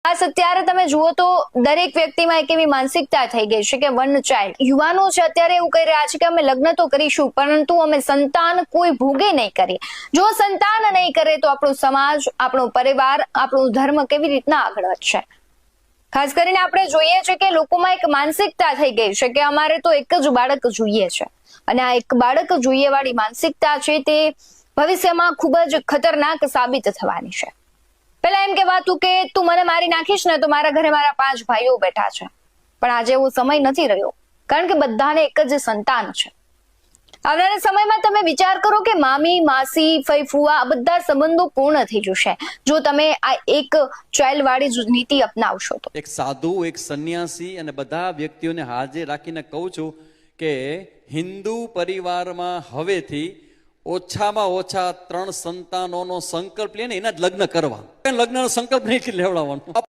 ખાસ અત્યારે તમે જુઓ તો દરેક વ્યક્તિમાં એક એવી માનસિકતા થઈ ગઈ છે કે વન ચાઇલ્ડ યુવાનો છે અત્યારે એવું કહી રહ્યા છે કે અમે લગ્ન તો કરીશું પરંતુ અમે સંતાન કોઈ ભોગે નહીં કરીએ। જો સંતાન નહીં કરે તો આપણો સમાજ, આપણો પરિવાર, આપણો ધર્મ કેવી રીતના આગળ વધશે। ખાસ કરીને આપણે જોઈએ છે કે લોકોમાં એક માનસિકતા થઈ ગઈ છે કે અમારે તો એક જ બાળક જોઈએ છે અને આ એક બાળક જોઈએ વાળી માનસિકતા છે તે ભવિષ્યમાં ખૂબ જ ખતરનાક સાબિત થવાની છે। પેલા એમ કહેવાતું કે તું મને મારી નાખીશ ને તો મારા ઘરે મારા 5 ભાઈઓ બેઠા છે, પણ આજે એવો સમય નથી રહ્યો કારણ કે બધાને એક જ સંતાન છે। આવનારા સમયમાં તમે વિચાર કરો કે મામી, માસી, ફઈ, ફુવા આ બધા સંબંધો પૂર્ણ થઈ જશે જો તમે આ એક ચાઇલ્ડ વાળી જ નીતિ અપનાવશો તો। એક સાધુ, એક સંન્યાસી અને બધા વ્યક્તિઓને હાજર રાખીને કહું છું કે હિન્દુ પરિવારમાં હવેથી ઓછામાં ઓછા 3 સંતાનોનો સંકલ્પ લઈને એના જ લગ્ન કરવા। લગ્નનો સંકલ્પ નહીં લેવડાવવાનો।